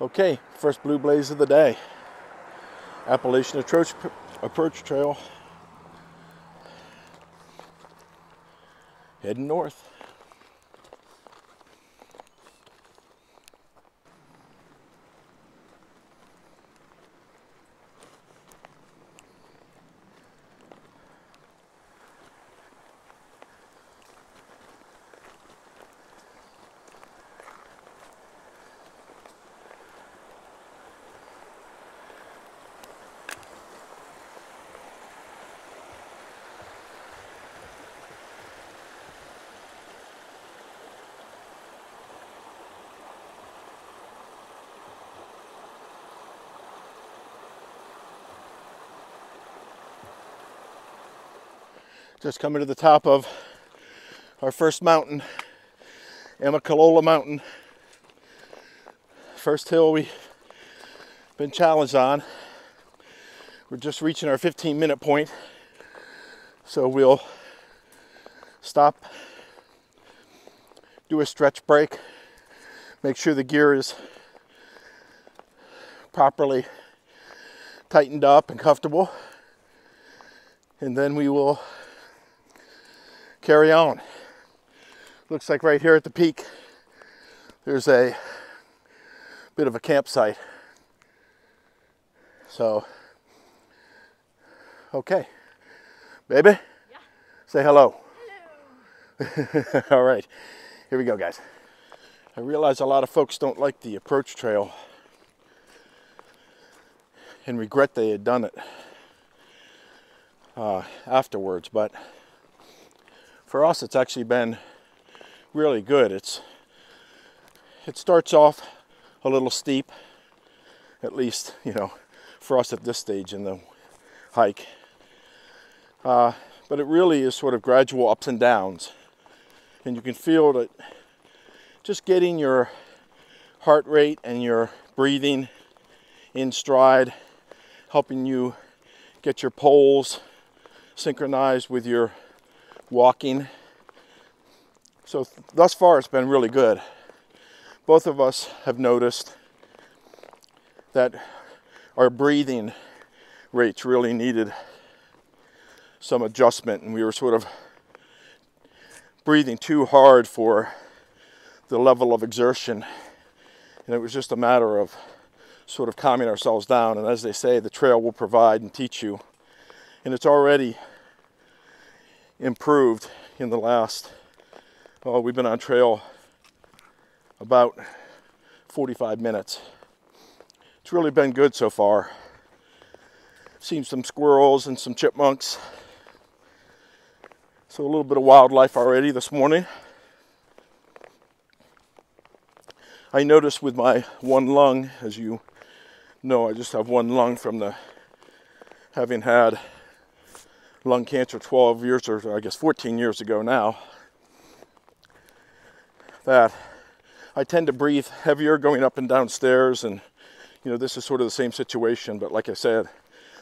Okay, first blue blaze of the day. Appalachian approach trail. Heading north. Just coming to the top of our first mountain, Amacalola Mountain. First hill we've been challenged on. We're just reaching our 15-minute point, so we'll stop, do a stretch break, make sure the gear is properly tightened up and comfortable, and then we will carry on. Looks like right here at the peak there's a bit of a campsite. So, okay, baby, yeah. Say hello. Hello. All right, here we go, guys. I realize a lot of folks don't like the approach trail and regret they had done it afterwards, but for us, it's actually been really good. It starts off a little steep, at least, you know, for us at this stage in the hike. But it really is sort of gradual ups and downs. And you can feel that just getting your heart rate and your breathing in stride, helping you get your poles synchronized with your walking. So thus far it's been really good. Both of us have noticed that our breathing rates really needed some adjustment, and we were sort of breathing too hard for the level of exertion, and it was just a matter of sort of calming ourselves down. And as they say, the trail will provide and teach you, and it's already improved in the last, oh, we've been on trail about 45 minutes. It's really been good so far. Seen some squirrels and some chipmunks. So a little bit of wildlife already this morning. I noticed with my one lung, as you know, I just have one lung from having had lung cancer 12 years, or I guess 14 years ago now, that I tend to breathe heavier going up and down stairs, and you know, this is sort of the same situation, but like I said,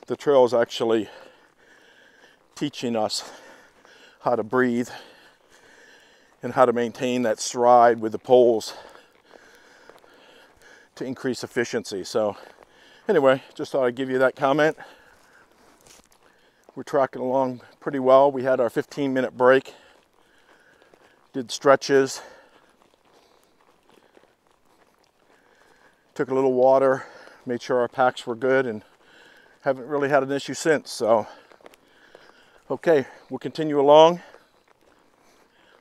the trail is actually teaching us how to breathe and how to maintain that stride with the poles to increase efficiency. So anyway, just thought I'd give you that comment. We're tracking along pretty well. We had our 15-minute break, did stretches, took a little water, made sure our packs were good, and haven't really had an issue since. So, okay, we'll continue along,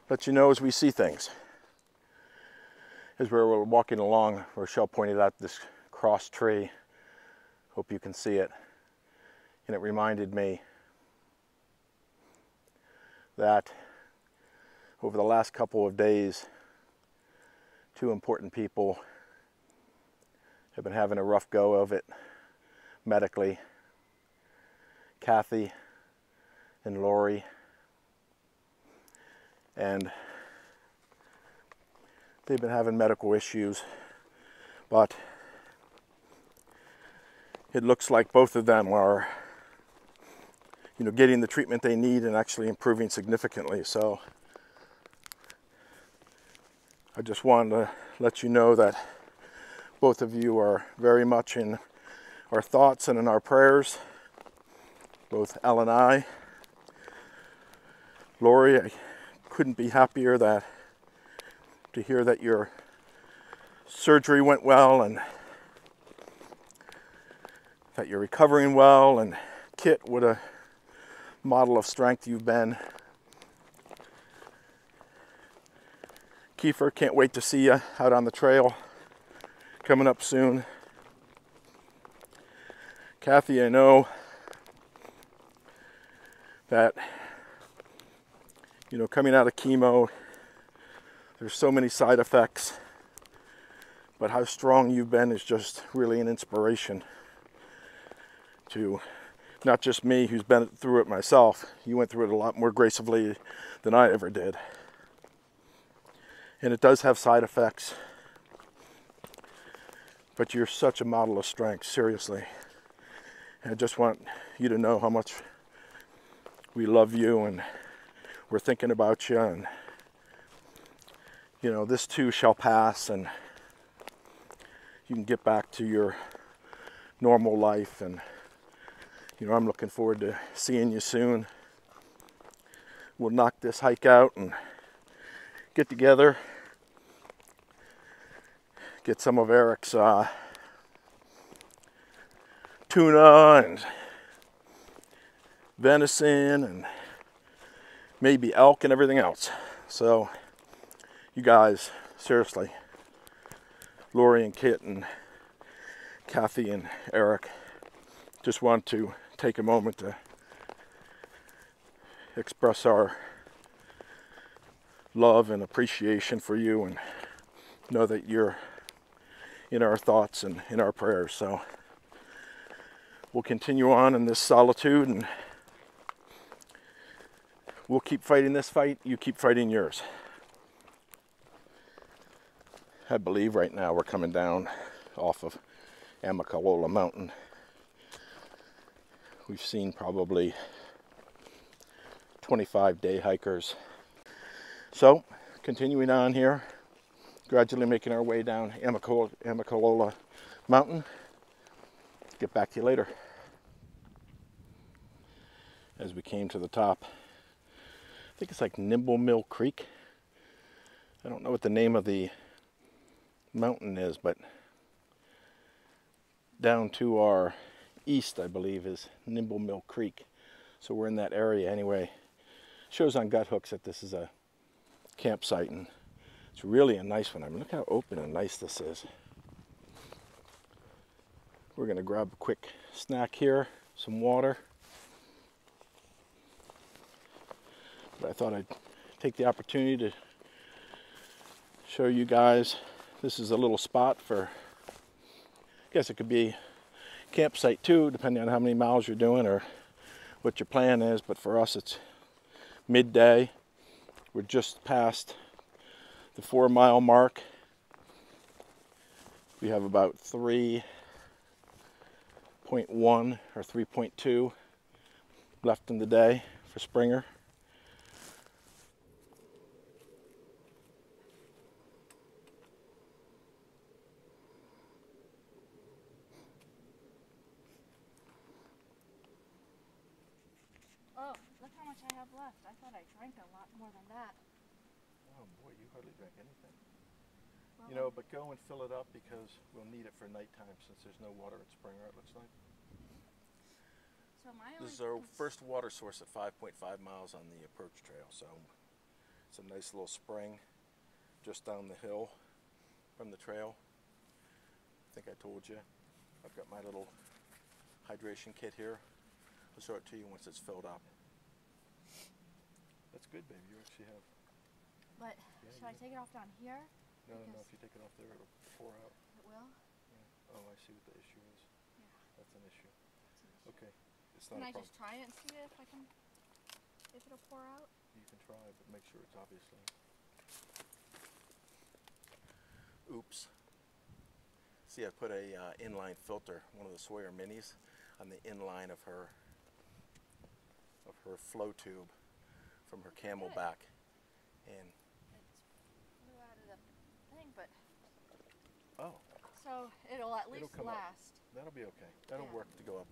let you know as we see things. As we were walking along, Rochelle pointed out this cross tree. Hope you can see it. And it reminded me that over the last couple of days, two important people have been having a rough go of it medically. Kathy and Lori. And they've been having medical issues, but it looks like both of them are, you know, getting the treatment they need and actually improving significantly. So I just wanted to let you know that Both of you are very much in our thoughts and in our prayers. Both Elle and I. Lori, I couldn't be happier to hear that your surgery went well and that you're recovering well. And Kit, what a model of strength you've been. Kiefer, can't wait to see you out on the trail coming up soon. Kathy, I know that, you know, coming out of chemo, there's so many side effects, but how strong you've been is just really an inspiration to not just me, who's been through it myself. You went through it a lot more gracefully than I ever did. And it does have side effects, but you're such a model of strength, seriously. And I just want you to know how much we love you and we're thinking about you. And, you know, this too shall pass and you can get back to your normal life. And, you know, I'm looking forward to seeing you soon. We'll knock this hike out and get together. Get some of Eric's tuna and venison and maybe elk and everything else. So you guys, seriously, Lori and Kit and Kathy and Eric, just want to take a moment to express our love and appreciation for you and know that you're in our thoughts and in our prayers. So we'll continue on in this solitude and we'll keep fighting this fight. You keep fighting yours. I believe right now we're coming down off of Amacalola Mountain. We've seen probably 25 day hikers. So continuing on here, gradually making our way down Amacalola Mountain. Get back to you later. As we came to the top, I think it's like Nimble Mill Creek. I don't know what the name of the mountain is, but down to our east, I believe, is Nimble Mill Creek. So we're in that area anyway. Shows on gut hooks that this is a campsite, and it's really a nice one. I mean, look how open and nice this is. We're gonna grab a quick snack here, some water. But I thought I'd take the opportunity to show you guys. This is a little spot for, I guess it could be a campsite too, depending on how many miles you're doing or what your plan is. But for us, it's midday. We're just past the 4 mile mark. We have about 3.1 or 3.2 left in the day for Springer. Oh, look how much I have left. I thought I drank a lot more than that. Oh boy, you hardly drank anything. Well, You know, but go and fill it up because we'll need it for nighttime since there's no water at Springer, it looks like. So This is our first water source at 5.5 miles on the approach trail. So it's a nice little spring just down the hill from the trail. I think I told you. I've got my little hydration kit here. I'll show it to you once it's filled up. That's good, baby. You actually have. But should I take it off down here? No, if you take it off there, it'll pour out. It will? Yeah. Oh, I see what the issue is. Yeah. That's an issue. It's an issue. Okay. It's not Can a I problem. just try it and see if it'll pour out? You can try, but make sure it's obviously. Oops. See, I put a inline filter, one of the Sawyer Minis, on the inline of her flow tube from her Camelback, and It flew out of the thing, but oh, So it'll at least come up. last. That'll be okay. That'll Yeah. work to go up.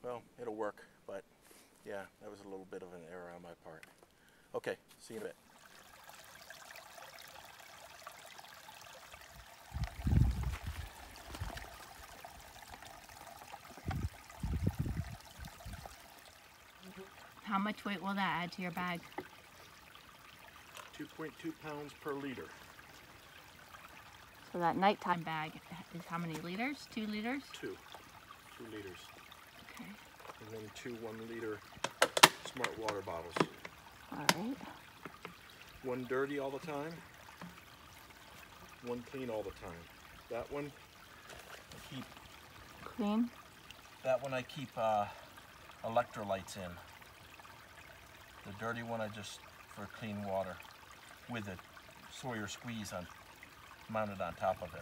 Well, it'll work, but yeah, that was a little bit of an error on my part. Okay, see you in a bit. How much weight will that add to your bag? 2.2 pounds per liter. So that nighttime bag is how many liters? 2 liters? 2 liters. Okay. And then 2 1-liter smart water bottles. All right. One dirty all the time, one clean all the time. That one I keep Clean? That one I keep electrolytes in. The dirty one I just for clean water with a Sawyer squeeze mounted on top of it.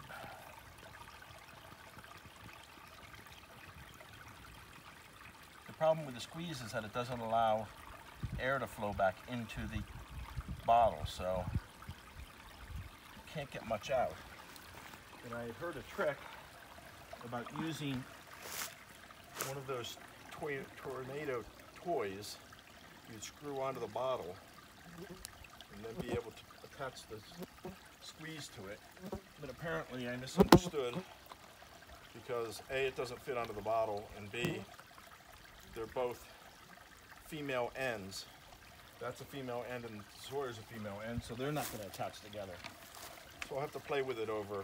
The problem with the squeeze is that it doesn't allow air to flow back into the bottle, so you can't get much out. And I heard a trick about using one of those tornado toys you'd screw onto the bottle and then be able to attach the squeeze to it. But apparently I misunderstood, because A, it doesn't fit onto the bottle, and B, they're both female ends. That's a female end and Sawyer's a female end, so they're not going to attach together. So I'll have to play with it over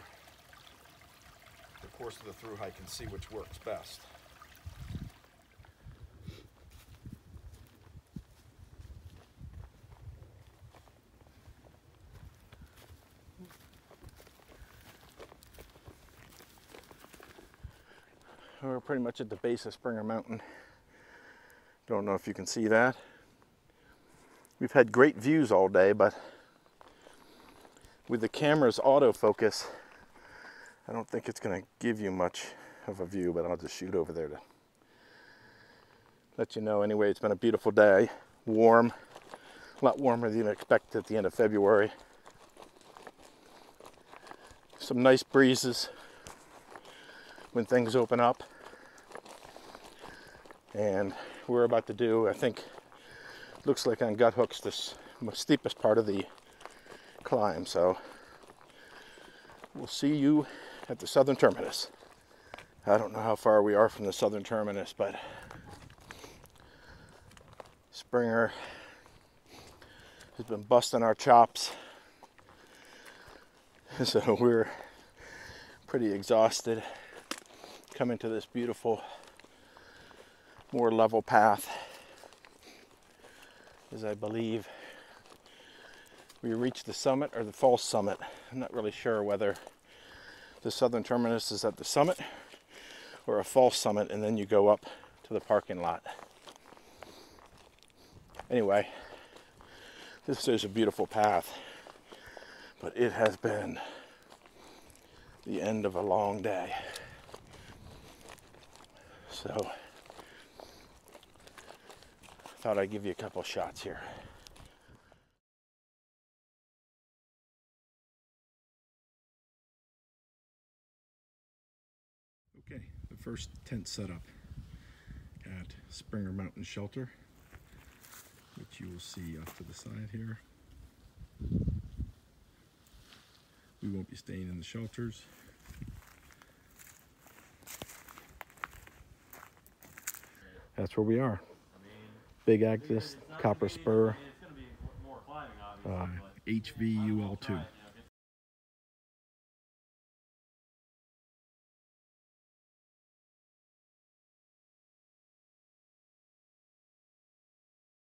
the course of the thru-hike and see which works best. We're pretty much at the base of Springer Mountain. Don't know if you can see that. We've had great views all day, but with the camera's autofocus, I don't think it's going to give you much of a view, but I'll just shoot over there to let you know. Anyway, it's been a beautiful day. Warm, a lot warmer than you expect at the end of February. Some nice breezes when things open up. And we're about to do, I think, looks like on Gut Hook's the steepest part of the climb. So we'll see you at the Southern Terminus. I don't know how far we are from the Southern Terminus, but Springer has been busting our chops. So we're pretty exhausted coming to this beautiful, more level path, as I believe we reached the summit or the false summit. I'm not really sure whether the Southern Terminus is at the summit or a false summit and then you go up to the parking lot. Anyway, this is a beautiful path, but it has been the end of a long day. So I thought I'd give you a couple shots here. Okay, the first tent setup at Springer Mountain Shelter, which you will see off to the side here. We won't be staying in the shelters. That's where we are. Big Axis, Copper Spur, HVUL2.